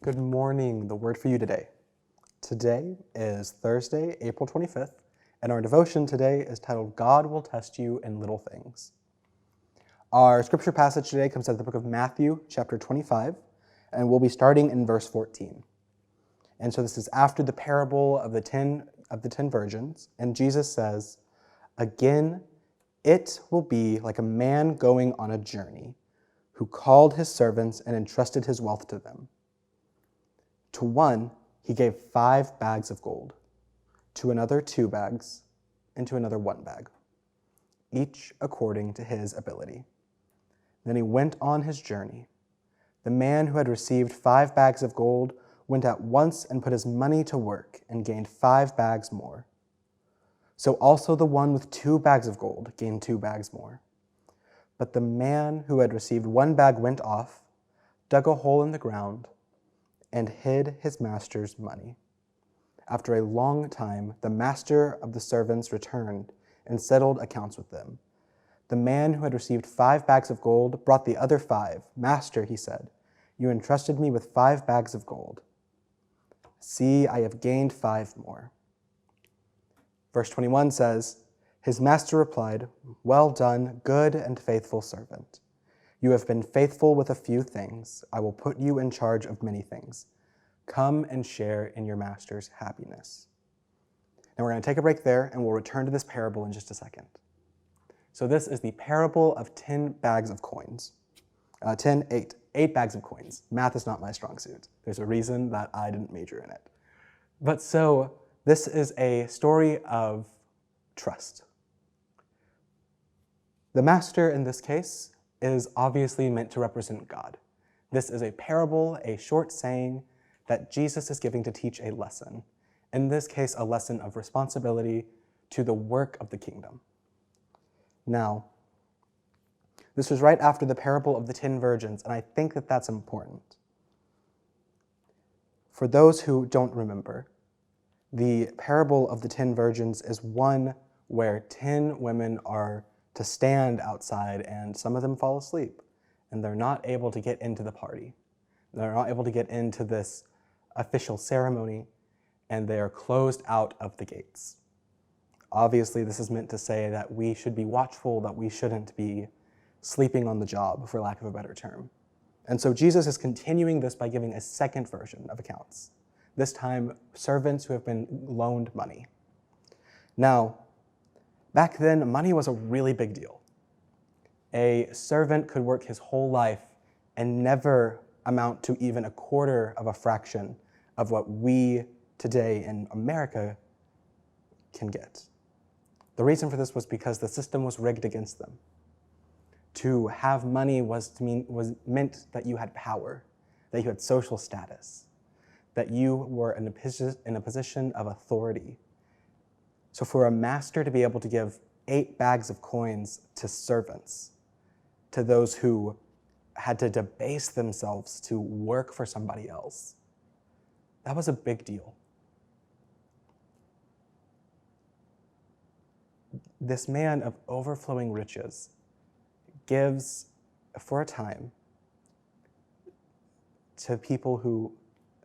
Good morning. The word for you today. Today is Thursday, April 25th, and our devotion today is titled, God Will Test You in Little Things. Our scripture passage today comes out of the book of Matthew, chapter 25, and we'll be starting in verse 14. And so this is after the parable of the 10 virgins, and Jesus says, "Again, it will be like a man going on a journey, who called his servants and entrusted his wealth to them. To one, he gave 5 bags of gold, to another 2 bags, and to another 1 bag, each according to his ability. Then he went on his journey. The man who had received 5 bags of gold went at once and put his money to work and gained 5 bags more. So also the one with 2 bags of gold gained 2 bags more. But the man who had received 1 bag went off, dug a hole in the ground, and hid his master's money. After a long time, the master of the servants returned and settled accounts with them. The man who had received 5 bags of gold brought the other 5. Master, he said, you entrusted me with 5 bags of gold. See, I have gained 5 more. Verse 21 says, his master replied, well done, good and faithful servant. You have been faithful with a few things. I will put you in charge of many things. Come and share in your master's happiness." Now we're going to take a break there, and we'll return to this parable in just a second. So this is the parable of 10 bags of coins. 8 bags of coins. Math is not my strong suit. There's a reason that I didn't major in it. But so this is a story of trust. The master in this case is obviously meant to represent God. This is a parable, a short saying that Jesus is giving to teach a lesson. In this case, a lesson of responsibility to the work of the kingdom. Now, this was right after the parable of the 10 virgins, and I think that that's important. For those who don't remember, the parable of the 10 virgins is one where 10 women are to stand outside, and some of them fall asleep, and they're not able to get into the party. They're not able to get into this official ceremony, and they are closed out of the gates. Obviously, this is meant to say that we should be watchful, that we shouldn't be sleeping on the job, for lack of a better term. And so Jesus is continuing this by giving a second version of accounts, this time servants who have been loaned money. Now, back then, money was a really big deal. A servant could work his whole life and never amount to even a quarter of a fraction of what we today in America can get. The reason for this was because the system was rigged against them. To have money was meant that you had power, that you had social status, that you were in a position of authority. So for a master to be able to give 8 bags of coins to servants, to those who had to debase themselves to work for somebody else, that was a big deal. This man of overflowing riches gives, for a time, to people who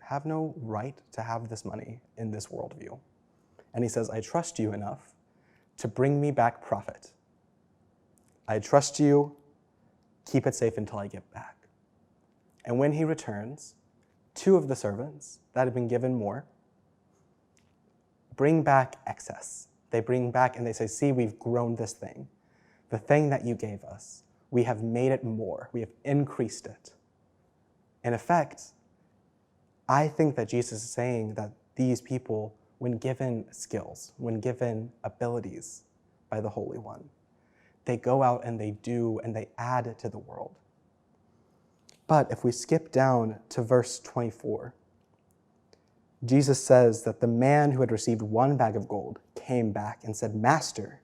have no right to have this money in this worldview. And he says, I trust you enough to bring me back profit. I trust you, keep it safe until I get back. And when he returns, 2 of the servants that had been given more bring back excess. They bring back and they say, see, we've grown this thing. The thing that you gave us, we have made it more. We have increased it. In effect, I think that Jesus is saying that these people, when given skills, when given abilities by the Holy One, they go out and they do and they add to the world. But if we skip down to verse 24, Jesus says that the man who had received 1 bag of gold came back and said, Master,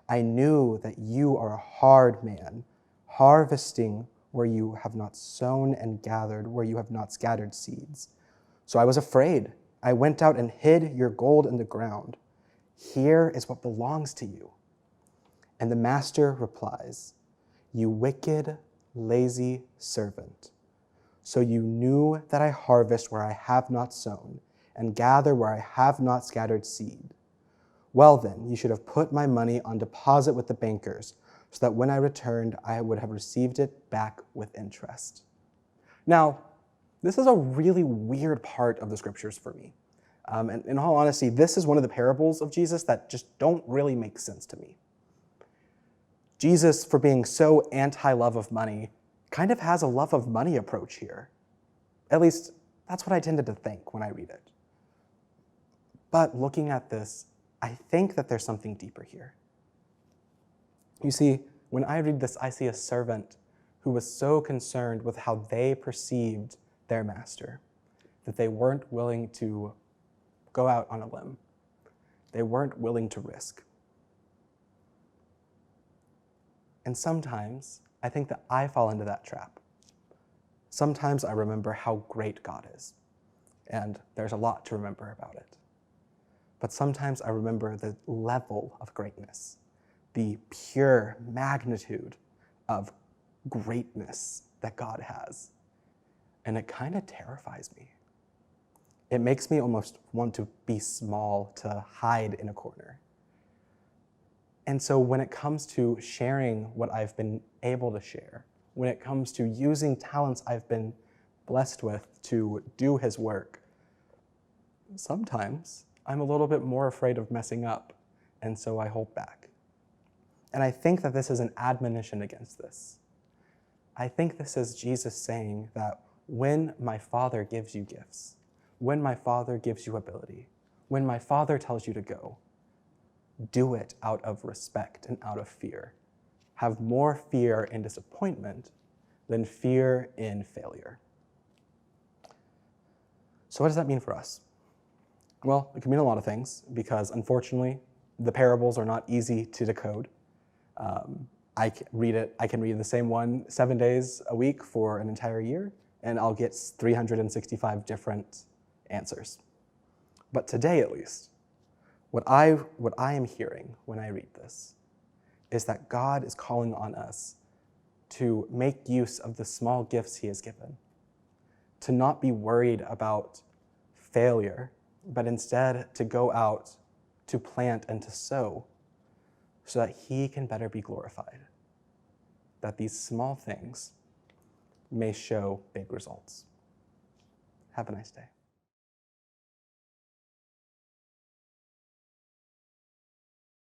I knew that you are a hard man, harvesting where you have not sown and gathered where you have not scattered seeds. So I was afraid. I went out and hid your gold in the ground. Here is what belongs to you. And the master replies, you wicked, lazy servant. So you knew that I harvest where I have not sown, and gather where I have not scattered seed. Well then, you should have put my money on deposit with the bankers, so that when I returned, I would have received it back with interest. Now, this is a really weird part of the scriptures for me. And in all honesty, this is one of the parables of Jesus that just don't really make sense to me. Jesus, for being so anti-love of money, kind of has a love of money approach here. At least, that's what I tended to think when I read it. But looking at this, I think that there's something deeper here. You see, when I read this, I see a servant who was so concerned with how they perceived their master that they weren't willing to go out on a limb. They weren't willing to risk. And sometimes I think that I fall into that trap. Sometimes I remember how great God is, and there's a lot to remember about it. But sometimes I remember the level of greatness, the pure magnitude of greatness that God has. And it kind of terrifies me. It makes me almost want to be small, to hide in a corner. And so when it comes to sharing what I've been able to share, when it comes to using talents I've been blessed with to do his work, sometimes I'm a little bit more afraid of messing up, and so I hold back. And I think that this is an admonition against this. I think this is Jesus saying that when my Father gives you gifts, when my Father gives you ability, when my Father tells you to go, do it out of respect and out of fear. Have more fear in disappointment than fear in failure. So what does that mean for us? Well, it can mean a lot of things, because unfortunately, the parables are not easy to decode. I can read the same one 7 days a week for an entire year, and I'll get 365 different answers. But today, at least, what I am hearing when I read this is that God is calling on us to make use of the small gifts he has given, to not be worried about failure, but instead to go out, to plant and to sow, so that he can better be glorified, that these small things may show big results. Have a nice day.